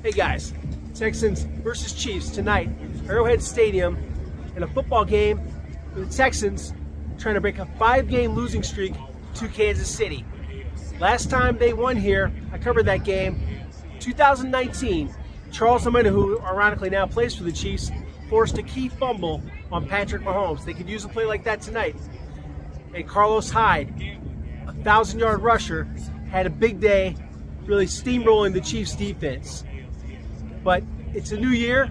Hey guys, Texans versus Chiefs tonight, Arrowhead Stadium, in a football game with the Texans trying to break a 5-game losing streak to Kansas City. Last time they won here, I covered that game, 2019. Charles Lamena, who ironically now plays for the Chiefs, forced a key fumble on Patrick Mahomes. They could use a play like that tonight. And Carlos Hyde, a 1,000-yard rusher, had a big day, really steamrolling the Chiefs defense. But it's a new year,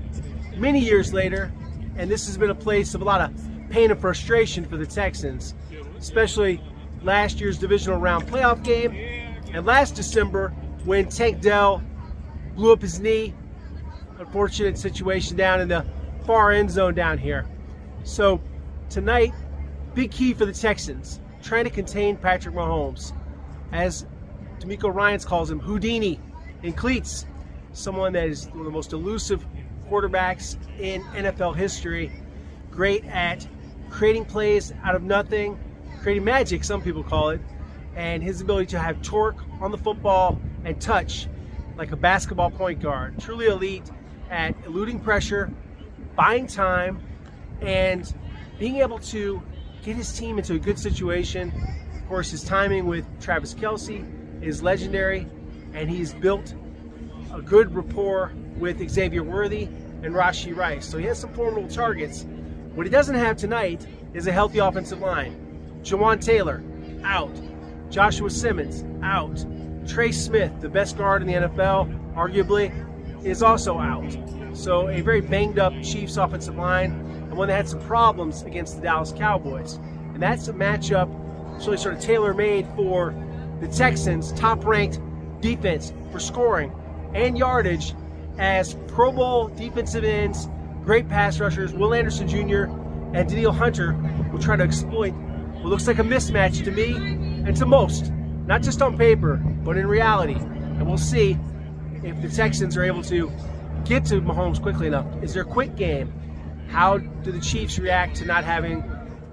many years later, and this has been a place of a lot of pain and frustration for the Texans, especially last year's divisional round playoff game and last December when Tank Dell blew up his knee. Unfortunate situation down in the far end zone down here. So tonight, big key for the Texans, trying to contain Patrick Mahomes. As D'Amico Ryans calls him, Houdini in cleats, someone that is one of the most elusive quarterbacks in NFL history, great at creating plays out of nothing, creating magic, some people call it, and his ability to have torque on the football and touch like a basketball point guard. Truly elite at eluding pressure, buying time, and being able to get his team into a good situation. Of course, his timing with Travis Kelce is legendary, and he's built a good rapport with Xavier Worthy and Rashee Rice. So he has some formidable targets. What he doesn't have tonight is a healthy offensive line. Jawan Taylor, out. Joshua Simmons, out. Trey Smith, the best guard in the NFL, arguably, is also out. So a very banged up Chiefs offensive line, and one that had some problems against the Dallas Cowboys. And that's a matchup that's really sort of tailor-made for the Texans' top-ranked defense for scoring and yardage, as Pro Bowl defensive ends, great pass rushers, Will Anderson Jr. and Danielle Hunter will try to exploit what looks like a mismatch to me and to most, not just on paper, but in reality. And we'll see if the Texans are able to get to Mahomes quickly enough. Is there a quick game? How do the Chiefs react to not having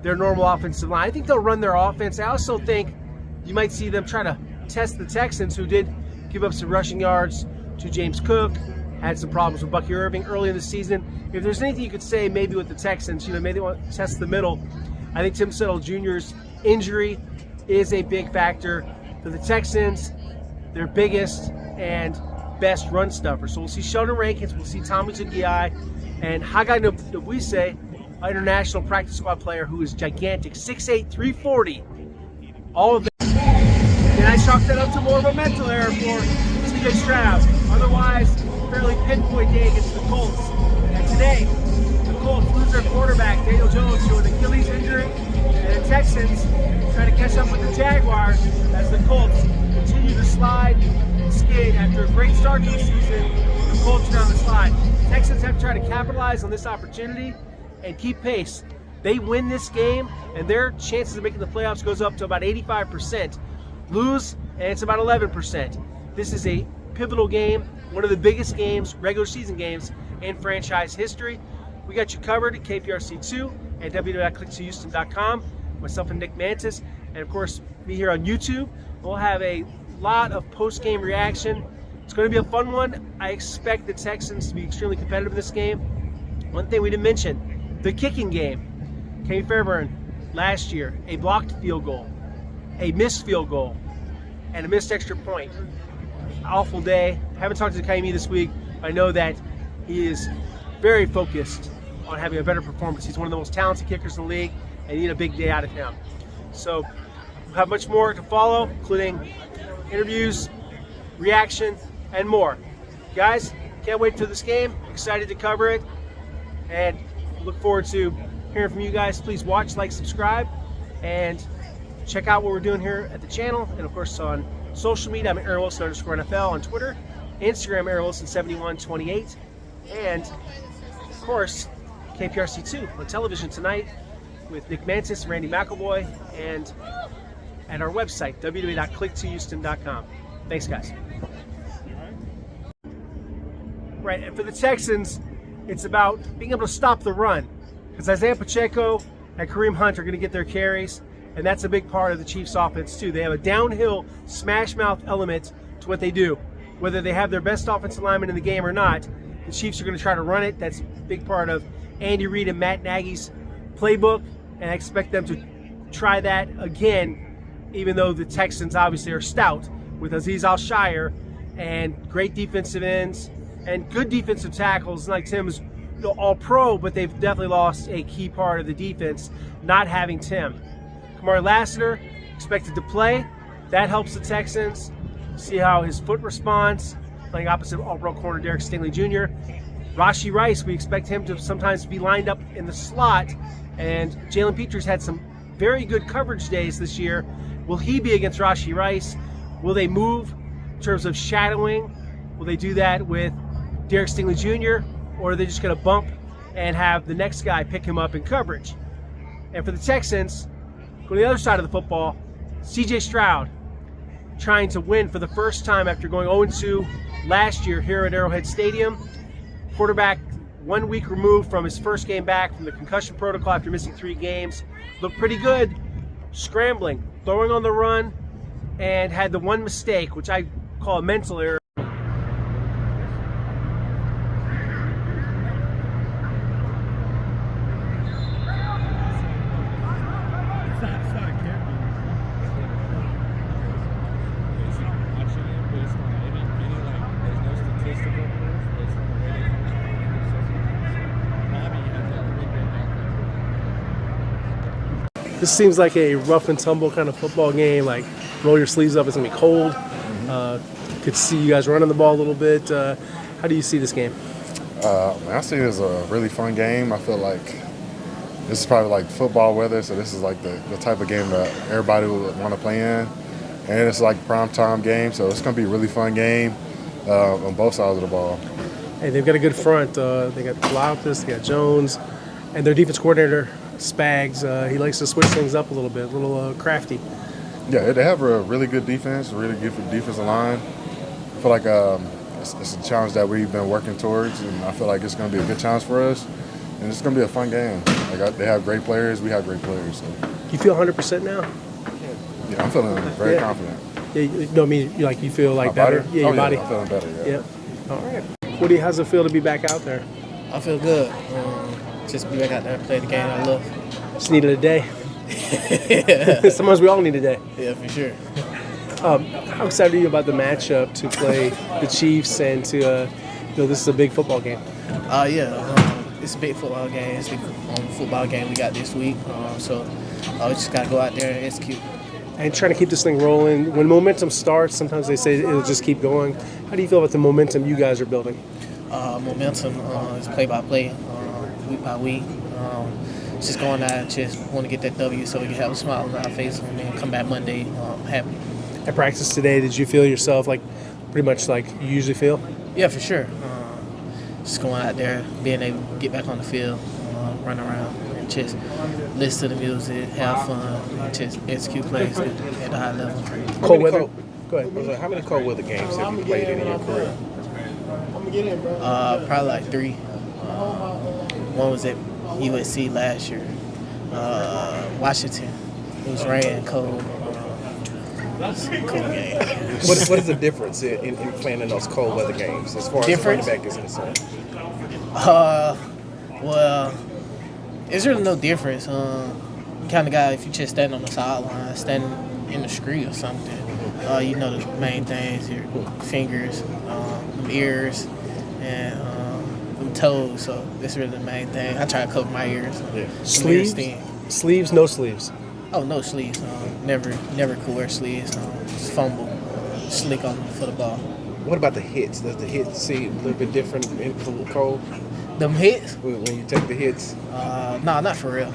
their normal offensive line? I think they'll run their offense. I also think you might see them try to test the Texans, who did give up some rushing yards to James Cook, had some problems with Bucky Irving early in the season. If there's anything you could say maybe with the Texans, maybe they want to test the middle. I think Tim Settle Jr.'s injury is a big factor for the Texans, their biggest and best run stuffer. So we'll see Sheldon Rankins, we'll see Tommy Togiai, and Haggai Nabwise, an international practice squad player who is gigantic, 6'8", 340. All of that. And I chalk that up to more of a mental error for CJ Stroud. Otherwise, fairly pinpoint day against the Colts. And today, the Colts lose their quarterback, Daniel Jones, to an Achilles injury, and the Texans try to catch up with the Jaguars as the Colts continue to slide and skid after a great start to the season. The Colts are on the slide. Texans have to try to capitalize on this opportunity and keep pace. They win this game, and their chances of making the playoffs goes up to about 85%. Lose, and it's about 11%. This is a pivotal game, one of the biggest games, regular season games, in franchise history. We got you covered at KPRC2 and www.click2houston.com. Myself and Nick Mantis, and of course me here on YouTube. We'll have a lot of post-game reaction. It's going to be a fun one. I expect the Texans to be extremely competitive in this game. One thing we didn't mention, the kicking game. Kenny Fairburn last year, a blocked field goal, a missed field goal, and a missed extra point. Awful day. Haven't talked to Kaimi this week, but I know that he is very focused on having a better performance. He's one of the most talented kickers in the league, and you need a big day out of him. So we'll have much more to follow, including interviews, reaction, and more. Guys, can't wait for this game. Excited to cover it, and look forward to hearing from you guys. Please watch, like, subscribe, and check out what we're doing here at the channel. And of course on social media, I'm Aaron Wilson _NFL on Twitter, Instagram Aaron Wilson 7128, and of course KPRC2 on television tonight with Nick Mantis and Randy McElboy, and at our website www.click2houston.com. Thanks, guys. Right, and for the Texans, it's about being able to stop the run, because Isaiah Pacheco and Kareem Hunt are going to get their carries, and that's a big part of the Chiefs' offense too. They have a downhill smash mouth element to what they do. whether they have their best offensive lineman in the game or not, the Chiefs are going to try to run it. That's a big part of Andy Reid and Matt Nagy's playbook, and I expect them to try that again, even though the Texans obviously are stout with Azeez Al-Shire and great defensive ends and good defensive tackles. Like Tim is all pro, but they've definitely lost a key part of the defense, not having Tim. Kamari Lassiter expected to play. That helps the Texans. See how his foot responds, playing opposite all-pro corner Derek Stingley Jr. Rashee Rice, we expect him to sometimes be lined up in the slot, and Jalen Petre's had some very good coverage days this year. Will he be against Rashee Rice? Will they move in terms of shadowing? Will they do that with Derek Stingley Jr., or are they just going to bump and have the next guy pick him up in coverage? And for the Texans, go to the other side of the football, C.J. Stroud trying to win for the first time after going 0-2 last year here at Arrowhead Stadium. Quarterback 1 week removed from his first game back from the concussion protocol after missing 3 games. Looked pretty good, scrambling, throwing on the run, and had the one mistake, which I call a mental error. This seems like a rough and tumble kind of football game. Like, roll your sleeves up, it's going to be cold. Could see you guys running the ball a little bit. How do you see this game? I see it as a really fun game. I feel like this is probably like football weather, so this is like the type of game that everybody would want to play in. And it's like primetime game, so it's going to be a really fun game on both sides of the ball. Hey, they've got a good front. They got Loftus, they got Jones, and their defense coordinator, Spags, he likes to switch things up a little bit, a little crafty. Yeah, they have a really good defense, a really good defensive line. I feel like it's a challenge that we've been working towards, and I feel like it's going to be a good challenge for us, and it's going to be a fun game. Like, they have great players, we have great players. So. You feel 100% now? Yeah, I'm feeling very confident. Yeah, you feel like better? Body? Yeah, your body. I'm feeling better, yeah. All right. How's it feel to be back out there? I feel good. Just be back out there and play the game I love. Just needed a day. Yeah. Sometimes we all need a day. Yeah, for sure. How excited are you about the matchup to play the Chiefs and to, this is a big football game? It's a big football game. It's a big football game we got this week. So we just got to go out there and execute. And trying to keep this thing rolling. When momentum starts, sometimes they say it'll just keep going. How do you feel about the momentum you guys are building? Momentum is play by play, week by week. Just going out, just want to get that W so we can have a smile on our face and then come back Monday happy. At practice today, did you feel yourself like pretty much like you usually feel? Yeah, for sure. Just going out there, being able to get back on the field, run around, and just listen to the music, have fun, and just execute plays at a high level. Cold weather? Go ahead. How many cold weather games have you played in your career? Probably like 3. One was at USC last year. Washington. It was raining, cold. It was a cool game. What is the difference in playing in those cold weather games as far as running back is concerned? Well, it's really no difference. Kind of guy, if you just stand on the sideline, standing in the street or something, you know the main things, your fingers, ears, and toes. So that's really the main thing. I try to cover my ears. Yeah. Sleeves, no sleeves. Oh, no sleeves. Never could wear sleeves. Just fumble, slick for the ball. What about the hits? Does the hits seem a little bit different from the cold? Them hits? When you take the hits? Nah, not for real.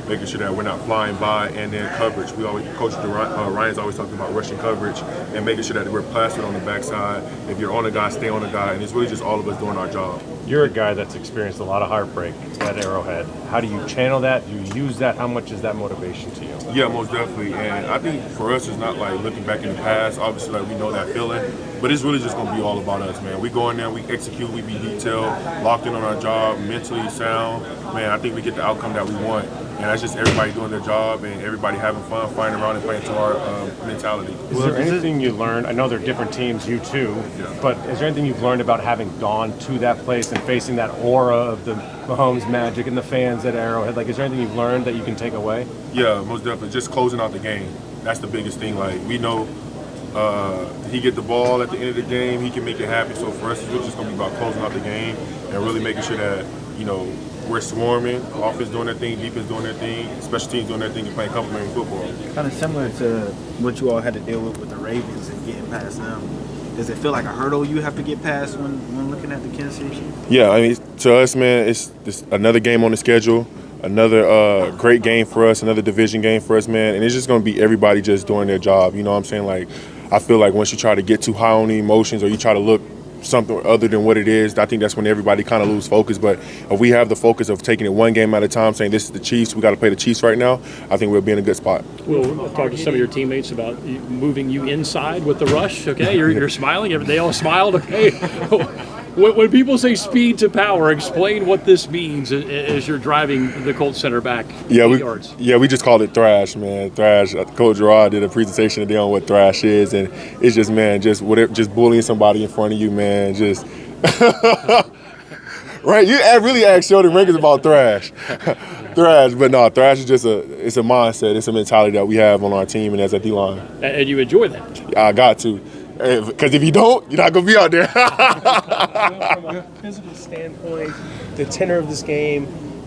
Making sure that we're not flying by, and then coverage. We always, Coach Ryan's always talking about rushing coverage and making sure that we're plastered on the backside. If you're on a guy, stay on a guy, and it's really just all of us doing our job. You're a guy that's experienced a lot of heartbreak at Arrowhead. How do you channel that? Do you use that? How much is that motivation to you? Yeah, most definitely. And I think for us, it's not like looking back in the past. Obviously, like we know that feeling, but it's really just going to be all about us, man. We go in there, we execute, we be detailed, locked in on our job, mentally sound. Man, I think we get the outcome that we want. that's just everybody doing their job and everybody having fun, fighting around and playing to our mentality. Is there anything you learned? I know they're different teams, you too, but is there anything you've learned about having gone to that place and facing that aura of the Mahomes magic and the fans at Arrowhead? Like, is there anything you've learned that you can take away? Yeah, most definitely. Just closing out the game. That's the biggest thing. Like, we know he get the ball at the end of the game, he can make it happen. So for us, it's really just going to be about closing out the game and really making sure that, we're swarming, offense doing their thing, defense doing their thing, special teams doing their thing, and playing complementary football. Kind of similar to what you all had to deal with the Ravens and getting past them. Does it feel like a hurdle you have to get past when looking at the Kansas City Chiefs? Yeah, I mean, to us, man, it's another game on the schedule, another great game for us, another division game for us, man, and it's just going to be everybody just doing their job. You know what I'm saying? Like, I feel like once you try to get too high on the emotions or you try to look something other than what it is, I think that's when everybody kind of lose focus. But if we have the focus of taking it one game at a time, saying this is the Chiefs, we got to play the Chiefs right now, I think we'll be in a good spot. We'll talk to some of your teammates about moving you inside with the rush. Okay, you're smiling. They all smiled. Okay. When people say speed to power, explain what this means as you're driving the Colts center back 8 yards. We just called it thrash, man. Thrash. Coach Gerard did a presentation today on what thrash is, and it's just, man, just bullying somebody in front of you, man. Just right. You really asked Sheldon Rankins about thrash. Thrash, but no, thrash is just it's a mindset, it's a mentality that we have on our team and as a D-line. And you enjoy that? I got to. Because if you don't, you're not going to be out there. From a physical standpoint, the tenor of this game,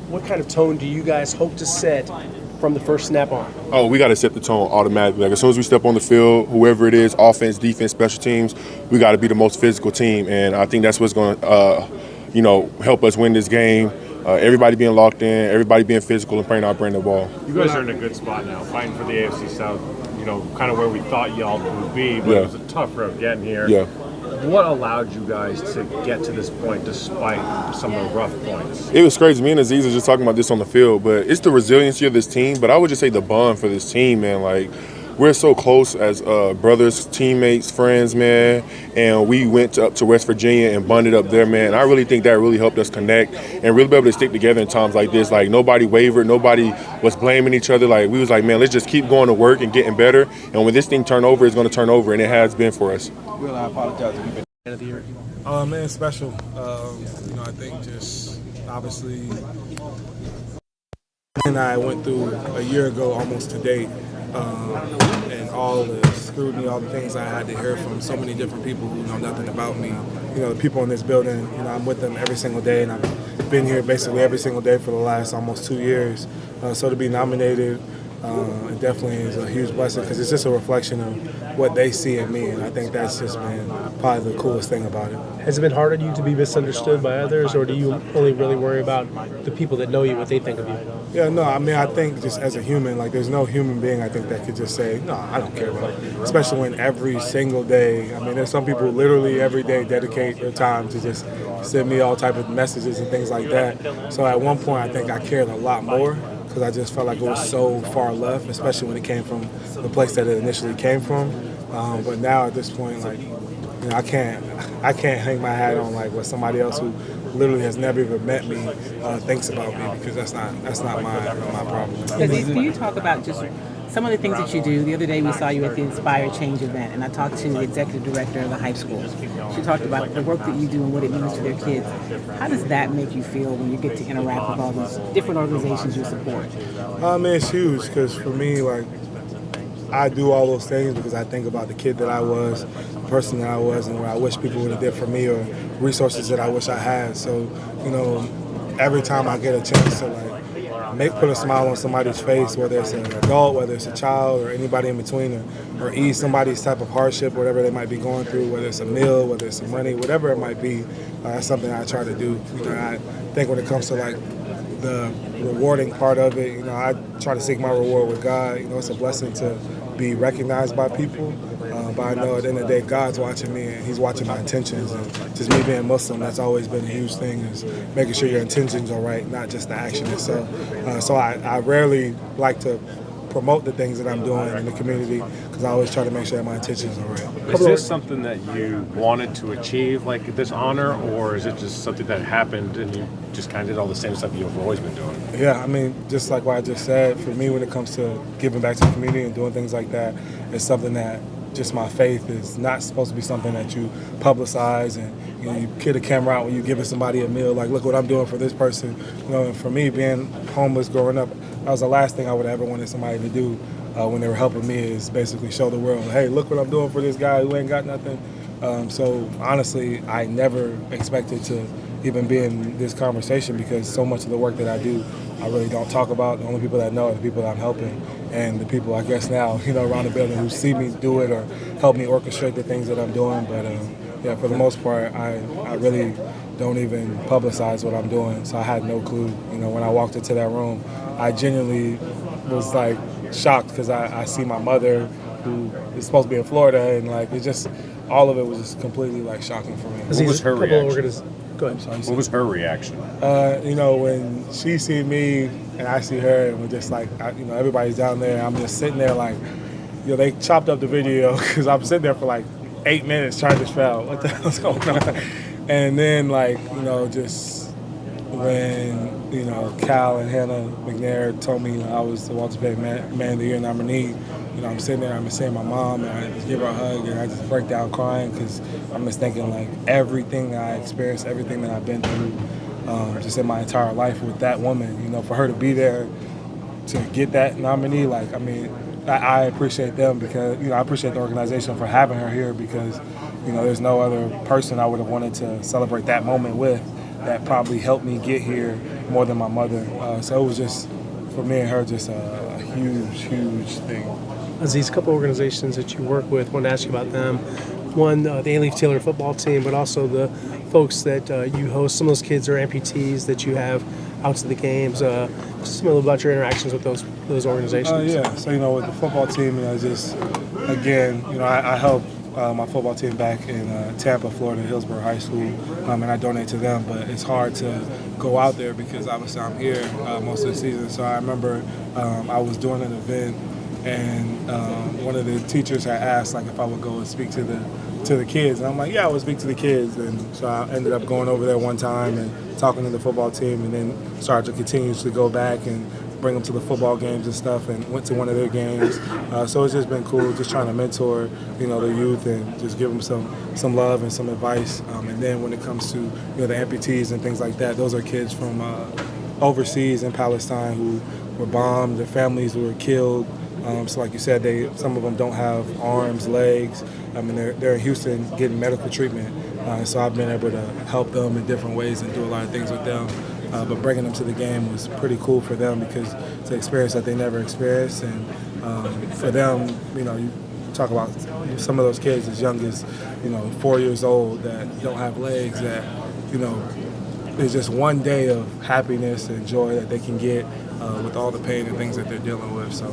what kind of tone do you guys hope to set from the first snap on? Oh, we got to set the tone automatically. Like, as soon as we step on the field, whoever it is, offense, defense, special teams, we got to be the most physical team. And I think that's what's going to, help us win this game. Everybody being locked in, everybody being physical and playing our brand of ball. You guys are in a good spot now, fighting for the AFC South. Kind of where we thought y'all would be, but it was a tough road getting here. Yeah. What allowed you guys to get to this point despite some of the rough points? It was crazy. Me and Aziz are just talking about this on the field, but it's the resiliency of this team. But I would just say the bond for this team, man. Like, we're so close as brothers, teammates, friends, man. And we went up to West Virginia and bonded up there, man. And I really think that really helped us connect and really be able to stick together in times like this. Like, nobody wavered. Nobody was blaming each other. Like, we was like, man, let's just keep going to work and getting better. And when this thing turn over, it's going to turn over, and it has been for us. Will, I apologize if you've been end of the year. Man, special. I think just obviously and I went through a year ago almost to date. And all the scrutiny, all the things I had to hear from so many different people who know nothing about me. The people in this building, I'm with them every single day, and I've been here basically every single day for the last almost 2 years. So to be nominated, it definitely is a huge blessing because it's just a reflection of what they see in me, and I think that's just been probably the coolest thing about it. Has it been hard on you to be misunderstood by others, or do you only really worry about the people that know you, what they think of you? Yeah, no, I think just as a human, like there's no human being I think that could just say, no, I don't care about it. Especially when every single day, there's some people who literally every day dedicate their time to just send me all type of messages and things like that. So at one point I think I cared a lot more because I just felt like it was so far left, especially when it came from the place that it initially came from. But now at this point, like, I can't hang my hat on like what somebody else who literally has never even met me thinks about me, because that's not my problem. Aziz, can you talk about just some of the things that you do? The other day we saw you at the Inspire Change event, and I talked to the executive director of the high school. She talked about the work that you do and what it means to their kids. How does that make you feel when you get to interact with all these different organizations you support? It's huge because for me, like, I do all those things because I think about the kid that I was, the person that I was, and what I wish people would have did for me, or resources that I wish I had. So, every time I get a chance to put a smile on somebody's face, whether it's an adult, whether it's a child, or anybody in between, or ease somebody's type of hardship, whatever they might be going through, whether it's a meal, whether it's some money, whatever it might be, that's something I try to do. I think when it comes to the rewarding part of it, I try to seek my reward with God. It's a blessing to be recognized by people, but I know at the end of the day, God's watching me and He's watching my intentions. And just me being Muslim, that's always been a huge thing, is making sure your intentions are right, not just the action itself. So I rarely like to promote the things that I'm doing in the community, because I always try to make sure that my intentions are real. Is this something that you wanted to achieve, like this honor, or is it just something that happened and you just kind of did all the same stuff you've always been doing? Yeah, I mean, just like what I just said, for me when it comes to giving back to the community and doing things like that, it's something that just my faith is not supposed to be something that you publicize and you get a camera out when you giving somebody a meal, like, look what I'm doing for this person. And for me, being homeless growing up, that was the last thing I would ever wanted somebody to do when they were helping me, is basically show the world, hey, look what I'm doing for this guy who ain't got nothing. So honestly, I never expected to even be in this conversation, because so much of the work that I do, I really don't talk about. The only people that know are the people that I'm helping, and the people, I guess now, around the building who see me do it or help me orchestrate the things that I'm doing. But yeah, for the most part, I really don't even publicize what I'm doing. So I had no clue. When I walked into that room, I genuinely was like shocked, because I see my mother, who is supposed to be in Florida, and like it just, all of it was just completely like shocking for me. What was her reaction? Go ahead. What was her reaction? When she see me and I see her, and we're just like, everybody's down there. I'm just sitting there like, they chopped up the video, because I'm sitting there for like 8 minutes trying to spell what the hell's going on. And then just when Cal and Hannah McNair told me I was the Walter Payton Man of the Year nominee, I'm sitting there, I'm seeing my mom, and I just give her a hug, and I just break down crying, because I'm just thinking like everything that I experienced, everything that I've been through, just in my entire life with that woman, for her to be there to get that nominee, like, I mean, I appreciate them, because, I appreciate the organization for having her here, because, there's no other person I would have wanted to celebrate that moment with that probably helped me get here more than my mother. So it was just, for me and her, just a huge, huge thing. Aziz, a couple organizations that you work with, I want to ask you about them. One, the A-Leaf Taylor football team, but also the folks that you host. Some of those kids are amputees that you have out to the games. Just a little about your interactions with those organizations. Yeah, so with the football team, just again, I help my football team back in Tampa, Florida, Hillsborough High School, and I donate to them. But it's hard to go out there, because obviously I'm here most of the season. So I remember I was doing an event, and one of the teachers had asked like if I would go and speak to the kids, and I'm like, yeah, I would speak to the kids. And so I ended up going over there one time and talking to the football team, and then started to continuously go back and bring them to the football games and stuff, and went to one of their games. So it's just been cool, just trying to mentor, the youth, and just give them some love and some advice. And then when it comes to the amputees and things like that, those are kids from overseas in Palestine who were bombed, their families were killed. So like you said, some of them don't have arms, legs. I mean, they're in Houston getting medical treatment. So I've been able to help them in different ways and do a lot of things with them. But bringing them to the game was pretty cool for them, because it's an experience that they never experienced. And for them, you talk about some of those kids as young as 4 years old that don't have legs, that there's just one day of happiness and joy that they can get with all the pain and things that they're dealing with. So,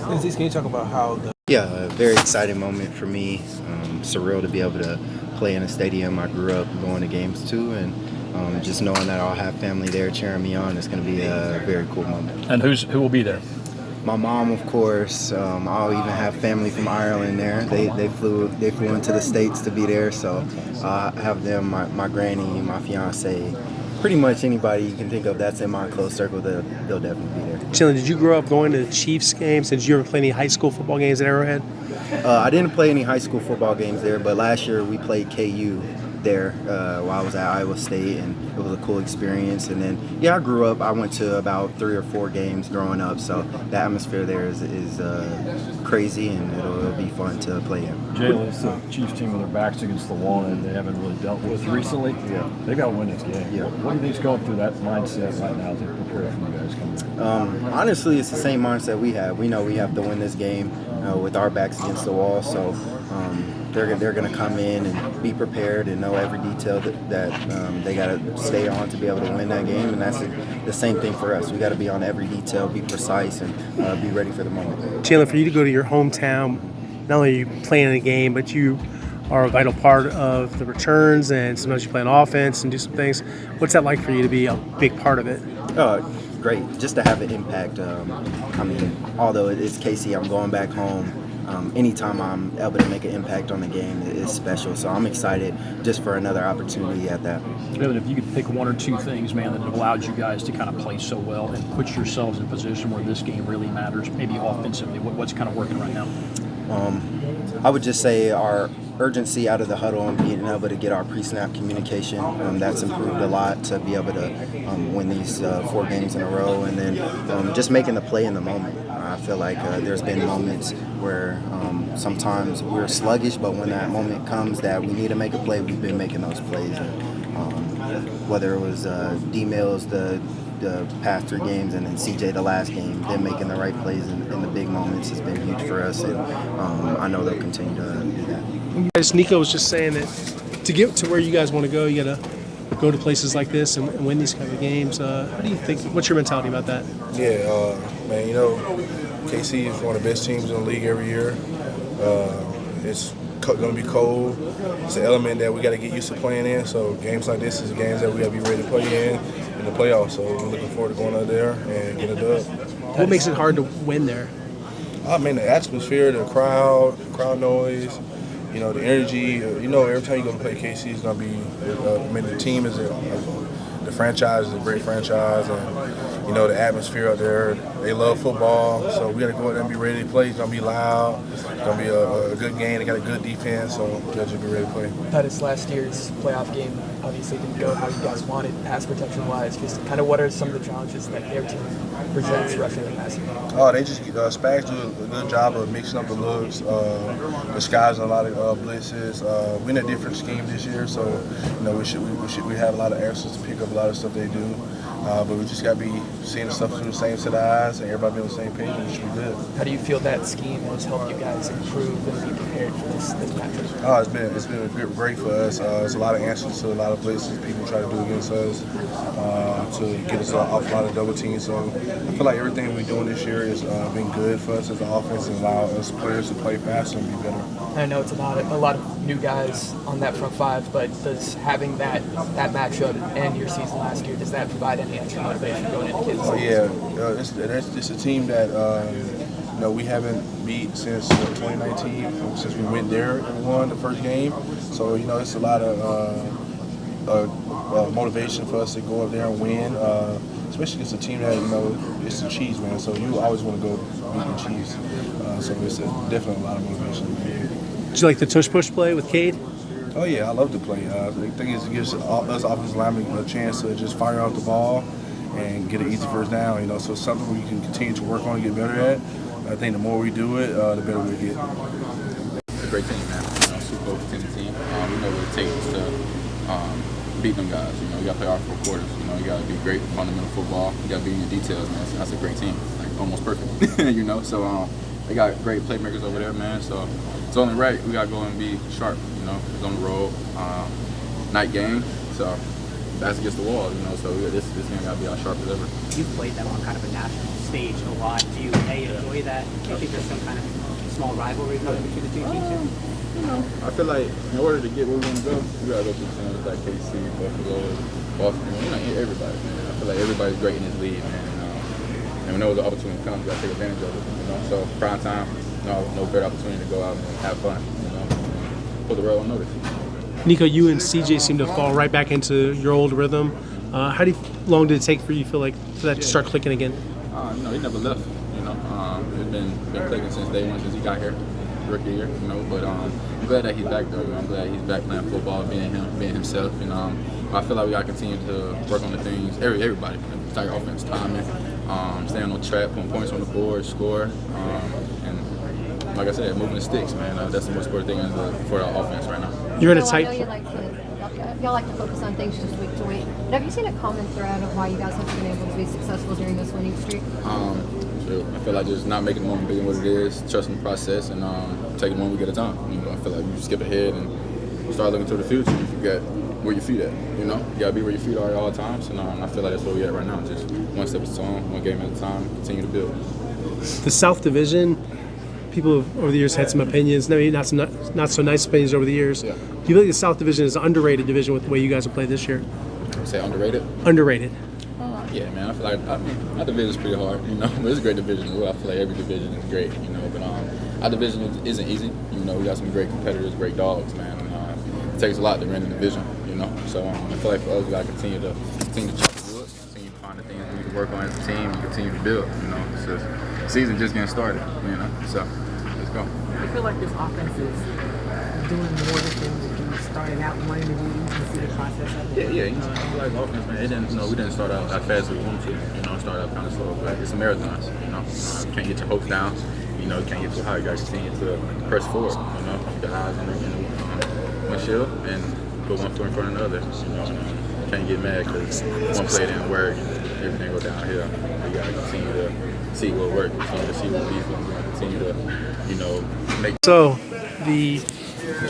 Aziz, can you talk about how a very exciting moment for me. Surreal to be able to play in a stadium I grew up going to games to, and just knowing that I'll have family there cheering me on, it's going to be a very cool moment. And who will be there? My mom, of course. I'll even have family from Ireland there. They flew into the States to be there, so I have them, my granny, my fiance, pretty much anybody you can think of that's in my close circle, they'll definitely be there. Chandler, did you grow up going to Chiefs games? Did you ever play any high school football games at Arrowhead? I didn't play any high school football games there, but last year we played KU there while I was at Iowa State, and it was a cool experience. And then, I grew up. I went to about 3 or 4 games growing up, so the atmosphere there is crazy, and it'll be fun to play in. Jalen, it's the Chiefs team with their backs against the wall, and they haven't really dealt with recently. Yeah, they got to win this game. Yeah. What do you think's going through that mindset right now to prepare for you guys coming in? Honestly, it's the same mindset we have. We know we have to win this game with our backs against the wall, so they're going to come in and be prepared and know every detail that they got to stay on to be able to win that game. And that's the same thing for us. We got to be on every detail, be precise, and be ready for the moment. Chandler, for you to go to your hometown, not only are you playing in a game, but you are a vital part of the returns, and sometimes you play on offense and do some things. What's that like for you to be a big part of it? great just to have an impact. I mean, although it's KC, I'm going back home. Anytime I'm able to make an impact on the game is special. So I'm excited just for another opportunity at that. Evan, if you could pick one or two things, man, that have allowed you guys to kind of play so well and put yourselves in a position where this game really matters, maybe offensively, what's kind of working right now? I would just say our urgency out of the huddle and being able to get our pre-snap communication, that's improved a lot to be able to win these 4 games in a row, and then just making the play in the moment. I feel like there's been moments where sometimes we're sluggish, but when that moment comes that we need to make a play, we've been making those plays. And, whether it was D Mills the past 3 games and then CJ the last game, them making the right plays in the big moments has been huge for us, and I know they'll continue to do that. Guys, Nico was just saying that to get to where you guys want to go, you got to go to places like this and win these kind of games. How do you think? What's your mentality about that? Yeah, man, you know, KC is one of the best teams in the league every year. It's going to be cold. It's an element that we got to get used to playing in. So games like this is games that we got to be ready to play in the playoffs. So we're looking forward to going out there and getting a dub. What makes it hard to win there? I mean, the atmosphere, the crowd noise, you know, the energy. You know, every time you go to play KC, it's going to be. I mean, the team is the franchise is a great franchise, and you know the atmosphere out there. They love football, so we got to go out there and be ready to play. It's going to be loud. It's going to be a good game. They got a good defense, so we got to be ready to play. This last year's playoff game obviously didn't go how you guys wanted, pass protection-wise. Just kind of what are some of the challenges that their team presents rushing and passing? Oh, they just Spags do a good job of mixing up the looks, disguising a lot of blitzes. We're in a different scheme this year, so you know we have a lot of answers to pick up a lot of stuff they do. But we just got to be seeing the stuff through the same set of eyes, and everybody be on the same page, and it should be good. How do you feel that scheme has helped you guys improve and be prepared for this matchup? Oh, it's been great for us. There's a lot of answers to a lot of places people try to do against us to get us off a lot of double teams. So I feel like everything we're doing this year has been good for us as an offense and allow us players to play faster and be better. I know it's a lot of new guys on that front 5, but does having that matchup and your season last year, does that provide any extra motivation going into Kansas City? Oh yeah, it's a team that you know we haven't beat since 2019, since we went there and won the first game. So you know it's a lot of motivation for us to go up there and win, especially against a team that you know it's the Chiefs, man. So you always want to go beat the Chiefs. So it's definitely a lot of motivation. Did you like the tush push play with Cade? Oh yeah, I love to play. The thing is, it gives us offensive linemen a chance to just fire out the ball and get an easy first down. You know, so it's something we can continue to work on and get better at. I think the more we do it, the better we get. It's a great team, man. You know, Super Bowl contending team. We know what it takes to beat them guys. You know, you got to play hard for quarters. You know, you got to be great at fundamental football. You got to be in your details, man. So that's a great team, like almost perfect. You know, so they got great playmakers over there, man. So it's only right we got to go and be sharp. You know, it's on the road, night game. So that's against the wall. You know, so this game got to be as sharp as ever. You've played them on kind of a national stage a lot. Do you enjoy that? Do you think there's some kind of small rivalry between the two teams here? You know, I feel like in order to get where we want to go, we got to go through teams like KC, Buffalo, Baltimore. You know, everybody, man. I feel like everybody's great in this league, man. And whenever the opportunity comes, you got to take advantage of it. You know, so prime time, no better opportunity to go out and have fun. You know, put the world on notice. Nico, you and CJ seem to fall right back into your old rhythm. How long did it take for you for that to start clicking again? You know, he never left. You know, it's been clicking since day one, since he got here, rookie year. You know, but I'm glad that he's back though. I'm glad he's back playing football, being himself. You know, I feel like we got to continue to work on the things. Everybody, entire offense, timing, staying on track, putting points on the board, score, and like I said, moving the sticks, man. That's the most important thing for our offense right now. You're in a tight. Y'all like to focus on things just week to week. But have you seen a common thread of why you guys have been able to be successful during this winning streak? I feel like just not making the moment bigger than what it is, trusting the process, and taking one week at a time. You know, I feel like you skip ahead and start looking to the future. You forget where your feet at. You know, you gotta be where your feet are at all times. And I feel like that's where we at right now. Just one step at a time, one game at a time, continue to build. The South Division. People have, over the years, had some opinions, maybe not so nice opinions over the years. Yeah. Do you feel like the South Division is an underrated division with the way you guys have played this year? Say underrated? Underrated. Yeah, man. I feel like our division's pretty hard, you know, but it's a great division as well. I feel like every division is great, you know. But our division isn't easy. You know, we got some great competitors, great dogs, man. And, it takes a lot to win the division, you know. So I feel like for us, we got to continue to chop the wood, continue to find the things we can work on as a team, and continue to build. You know, it's just the season just getting started, you know. So let's go. I feel like this offense is doing more of the things that you started out wanting to do. You can see the process of it. Yeah, you know, I feel like offense, man. We didn't start out as fast as we wanted to. You know, start out kind of slow, but it's a marathon. You know, you can't get your hopes down. You know, you can't get too high. You got to continue to press forward. You know, keep your eyes in the windshield and put one foot in front of the other. You know, you can't get mad because one play didn't work and everything go downhill. You got to continue to see what works, continue to see what beats, continue to, you know, make. So, the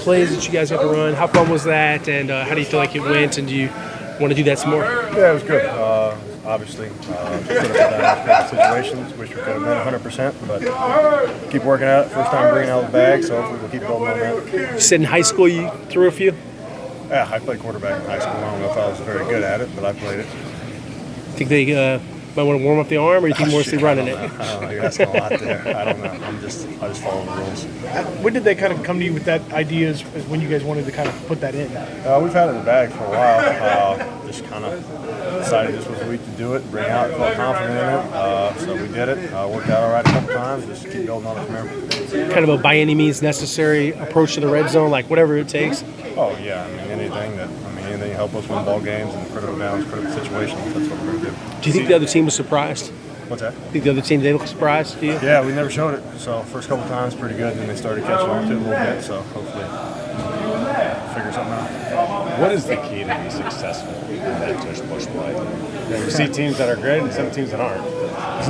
plays that you guys got to run, how fun was that, and how do you feel like it went, and do you want to do that some more? Yeah, it was good. Obviously, put up with that situations. Wish we could have been 100%, but keep working at it. First time bringing out the bag, so hopefully we'll keep building on that. You said in high school you threw a few? Yeah, I played quarterback in high school. I don't know if I was very good at it, but I played it. Think they might want to warm up the arm, or you think mostly running it? I don't know. You're asking a lot there. I don't know. I just follow the rules. When did they kind of come to you with that idea as when you guys wanted to kind of put that in? We've had it in the bag for a while. Just kind of decided this was the week to do it, bring it out, felt confident in it. So we did it. Worked out all right a couple times. Just keep building on it from there. Kind of a by any means necessary approach to the red zone, like whatever it takes? Oh, yeah. I mean, anything to help us win ball games and critical downs, critical situations, that's what we're going to do. Do you think the other team was surprised? What's that? Think the other team, they look surprised to you? Yeah, we never showed it. So first couple times pretty good, then they started catching on to it a little bit. So hopefully figure something out. What is the key to be successful in that tush-push play? You see teams that are great and some teams that aren't. It's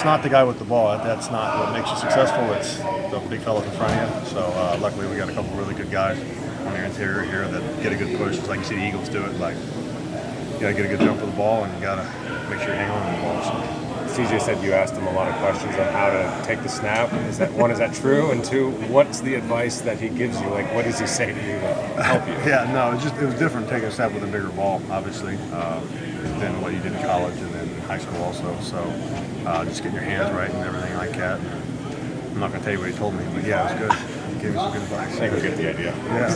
not the guy with the ball. That's not what makes you successful. It's the big fellas in front of you. So luckily we got a couple really good guys on their interior here that get a good push. It's like you see the Eagles do it. Like you got to get a good jump for the ball, and you got to make sure you hang on to the ball. So. CJ said you asked him a lot of questions on how to take the snap. Is that true? And two, what's the advice that he gives you? Like, what does he say to you to help you? Yeah, no, it was different taking a snap with a bigger ball, obviously, than what you did in college and then high school also. So just getting your hands right and everything like that. I'm not going to tell you what he told me, but yeah, it was good. He gave me some good advice. I think we get the idea. Yeah.